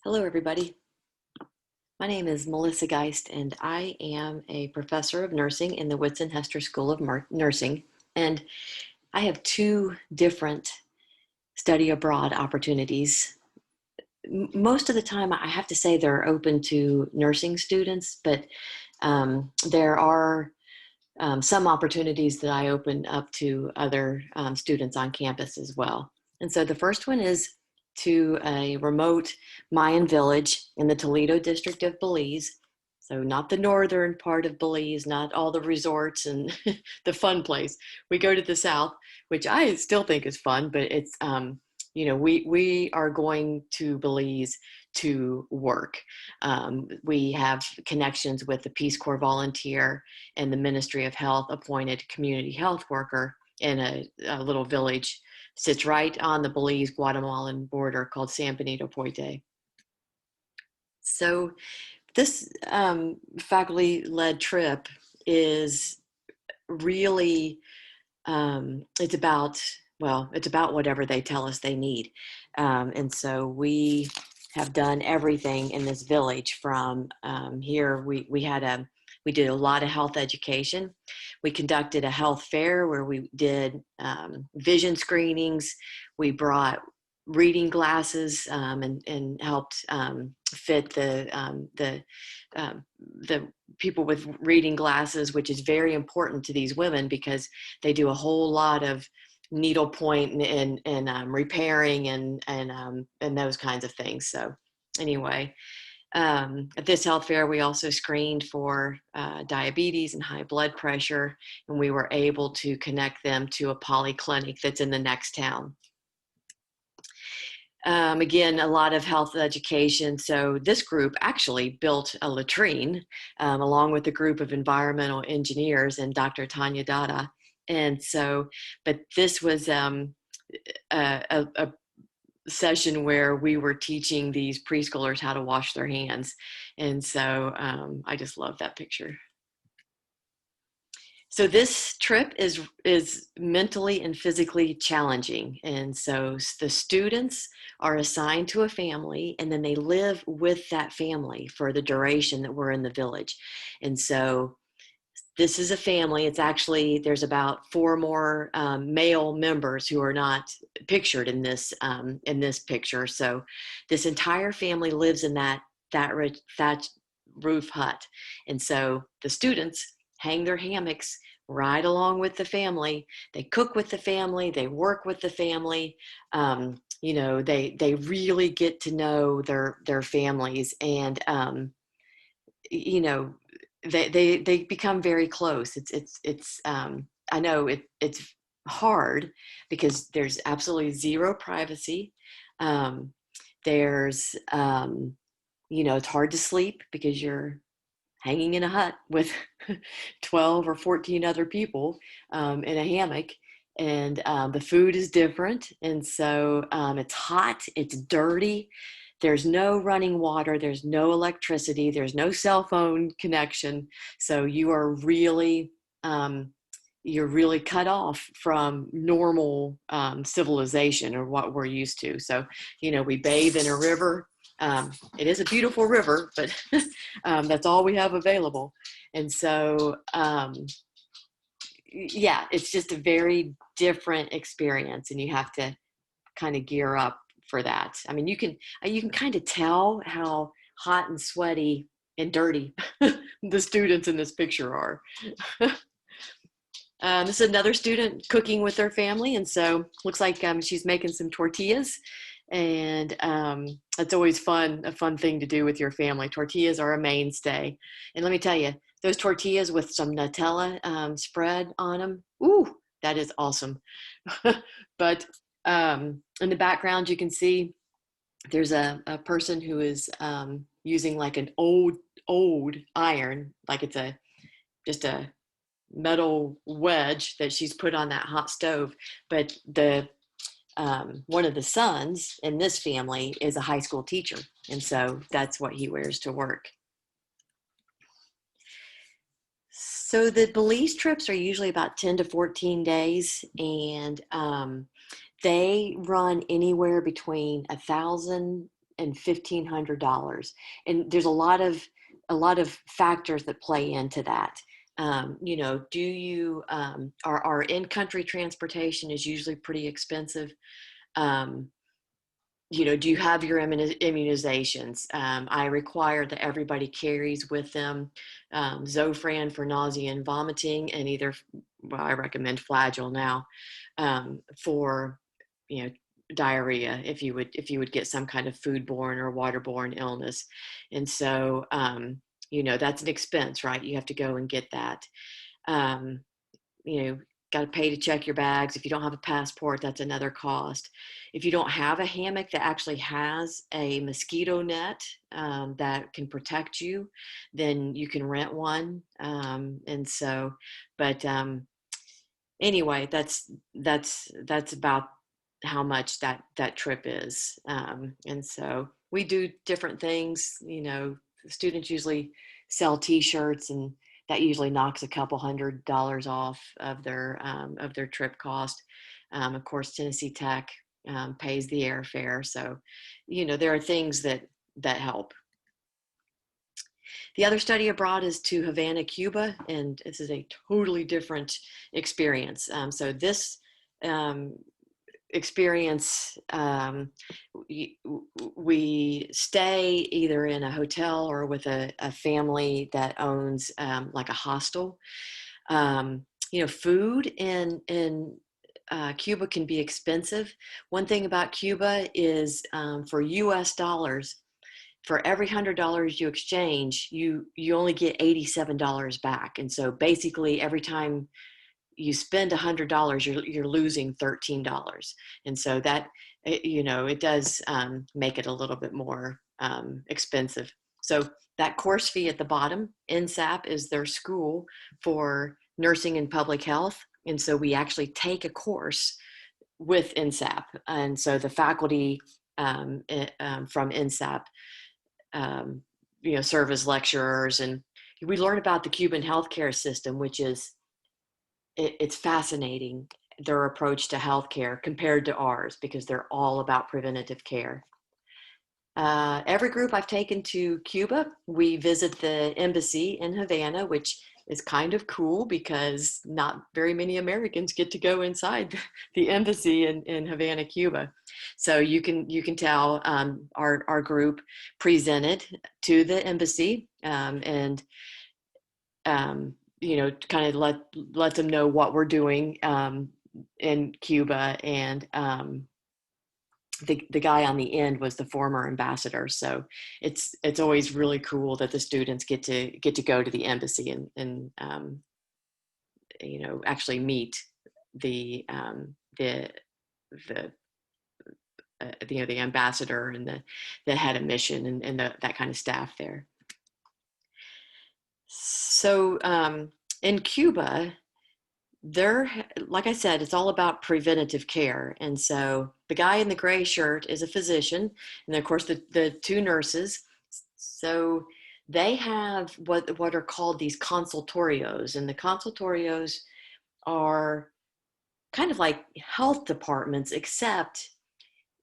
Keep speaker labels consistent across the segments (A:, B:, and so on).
A: Hello, everybody. My name is Melissa Geist, and I am a professor of nursing in the Whitson Hester School of Nursing. And I have two different study abroad opportunities. Most of the time, I have to say they're open to nursing students, but there are some opportunities that I open up to other students on campus as well. And so the first one is to a remote Mayan village in the Toledo district of Belize. So not the northern part of Belize, not all the resorts and the fun place. We go to the south, which I still think is fun, but it's, we are going to Belize to work. We have connections with the Peace Corps volunteer and the Ministry of Health appointed community health worker in a little village, sits right on the Belize Guatemalan border called San Benito Poite. So this faculty-led trip is really, it's about whatever they tell us they need. And so we have done everything in this village from here. We did a lot of health education. We conducted a health fair where we did vision screenings. We brought reading glasses and helped fit the people with reading glasses, which is very important to these women because they do a whole lot of needlepoint and repairing and those kinds of things. So anyway, at this health fair, we also screened for diabetes and high blood pressure, and we were able to connect them to a polyclinic that's in the next town. Again, a lot of health education. So this group actually built a latrine along with a group of environmental engineers and Dr. Tanya Dada. And so, but this was a session where we were teaching these preschoolers how to wash their hands. And so I just love that picture. So this trip is mentally and physically challenging. And so the students are assigned to a family and then they live with that family for the duration that we're in the village. And so this is a family. It's actually, there's about 4 more male members who are not pictured in this picture. So this entire family lives in that roof hut. And so the students hang their hammocks right along with the family. They cook with the family. They work with the family. They really get to know their families, and they become very close. I know it's hard because there's absolutely zero privacy. There's it's hard to sleep because you're hanging in a hut with 12 or 14 other people in a hammock, and the food is different, and so it's hot, it's dirty. There's no running water, there's no electricity, there's no cell phone connection. So you're really cut off from normal civilization or what we're used to. So, we bathe in a river. It is a beautiful river, but that's all we have available. And so, yeah, it's just a very different experience, and you have to kind of gear up for that. I mean, you can kind of tell how hot and sweaty and dirty the students in this picture are. This is another student cooking with their family, and so looks like she's making some tortillas, and it's always a fun thing to do with your family. Tortillas are a mainstay, and let me tell you, those tortillas with some Nutella spread on them, ooh, that is awesome. But in the background, you can see there's a person who is using like an old iron, like it's just a metal wedge that she's put on that hot stove. But one of the sons in this family is a high school teacher, and so that's what he wears to work. So the Belize trips are usually about 10 to 14 days, and they run anywhere between $1,000 and $1,500. And there's a lot of factors that play into that. Do you our in-country transportation is usually pretty expensive. Um, do you have your immunizations? I require that everybody carries with them Zofran for nausea and vomiting, and I recommend Flagyl now for, you know, diarrhea if you would get some kind of foodborne or waterborne illness. And so, that's an expense, right? You have to go and get that. Um, you know, got to pay to check your bags. If you don't have a passport, that's another cost. If you don't have a hammock that actually has a mosquito net that can protect you, then you can rent one. And so, but anyway, that's about how much that trip is. And so we do different things. Students usually sell T-shirts, and that usually knocks a couple $100 off of their trip cost. Of course, Tennessee Tech pays the airfare, so there are things that help. The other study abroad is to Havana, Cuba, and this is a totally different experience. So this um, experience, we stay either in a hotel or with a family that owns like a hostel. Food in Cuba can be expensive. One thing about Cuba is for US dollars, for every $100 you exchange, you only get $87 back. And so basically every time you spend $100, you're losing $13. And so that, it does make it a little bit more expensive. So that course fee at the bottom, NSAP, is their school for nursing and public health. And so we actually take a course with NSAP. And so the faculty from NSAP serve as lecturers, and we learn about the Cuban healthcare system, which is it's fascinating, their approach to healthcare compared to ours, because they're all about preventative care. Every group I've taken to Cuba, we visit the embassy in Havana, which is kind of cool because not very many Americans get to go inside the embassy in Havana, Cuba. So you can tell our group presented to the embassy, and kind of let them know what we're doing in Cuba. And the guy on the end was the former ambassador. So it's always really cool that the students get to go to the embassy and actually meet the the ambassador and the head of mission and that kind of staff there. So in Cuba, like I said, it's all about preventative care. And so the guy in the gray shirt is a physician, and of course the two nurses. So they have what are called these consultorios, and the consultorios are kind of like health departments, except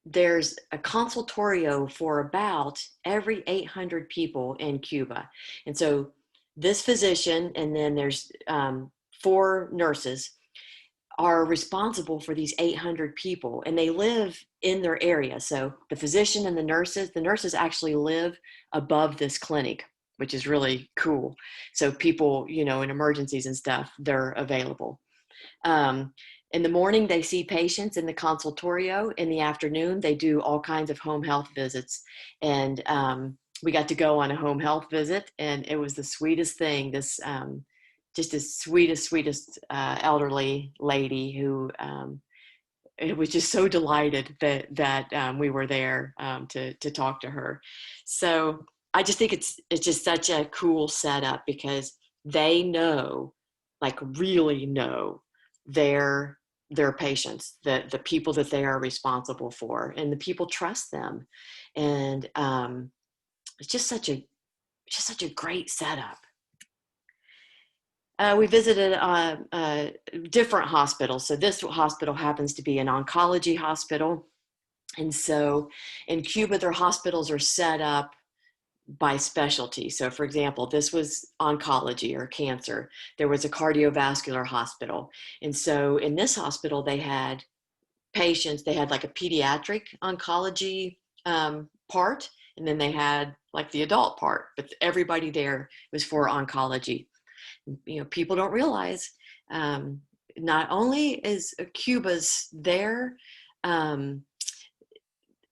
A: there's a consultorio for about every 800 people in Cuba. And so this physician, and then there's 4 nurses, are responsible for these 800 people, and they live in their area. So the physician and the nurses actually live above this clinic, which is really cool. So people, in emergencies and stuff, they're available. In the morning, they see patients in the consultorio. In the afternoon, they do all kinds of home health visits. And we got to go on a home health visit, and it was the sweetest thing. This just the sweetest elderly lady who it was just so delighted that we were there to talk to her. So I just think it's just such a cool setup, because they know, like really know, their patients, the people that they are responsible for, and the people trust them. And it's just such a great setup. We visited different hospitals. So this hospital happens to be an oncology hospital. And so in Cuba, their hospitals are set up by specialty. So for example, this was oncology or cancer. There was a cardiovascular hospital. And so in this hospital, they had patients, they had like a pediatric oncology part, and then they had like the adult part, but everybody there was for oncology. You know, people don't realize um, not only is Cuba's um,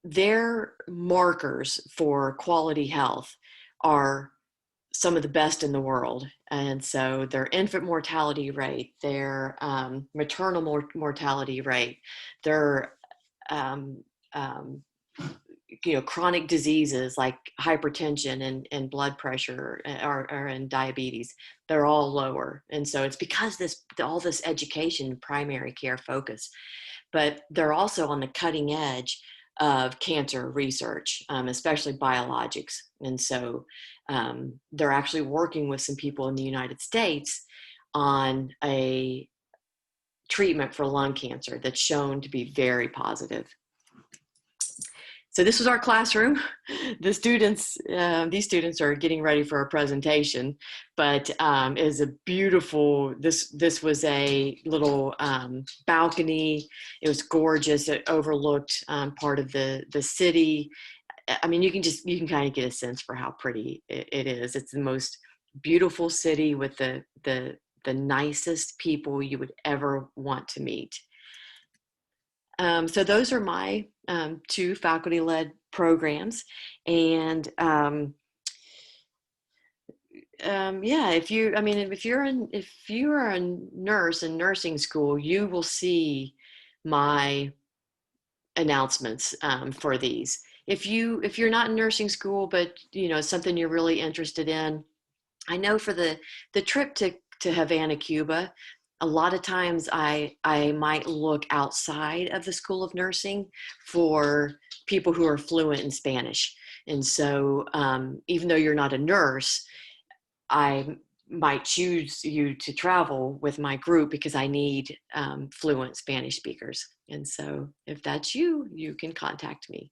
A: their markers for quality health are some of the best in the world. And so their infant mortality rate, their maternal mortality rate, their um, um, chronic diseases like hypertension and blood pressure and diabetes, they're all lower. And so it's because all this education, primary care focus, but they're also on the cutting edge of cancer research, especially biologics. And so they're actually working with some people in the United States on a treatment for lung cancer that's shown to be very positive. So this was our classroom. These students are getting ready for a presentation, but it is a beautiful, this was a little balcony. It was gorgeous. It overlooked part of the city. I mean, you can kind of get a sense for how pretty it is. It's the most beautiful city with the nicest people you would ever want to meet. So those are my two faculty-led programs. And yeah, if you are a nurse in nursing school, you will see my announcements for these. If you're not in nursing school, but something you're really interested in, I know for the trip to Havana, Cuba, a lot of times I might look outside of the School of Nursing for people who are fluent in Spanish. And so even though you're not a nurse, I might choose you to travel with my group because I need fluent Spanish speakers. And so if that's you, you can contact me.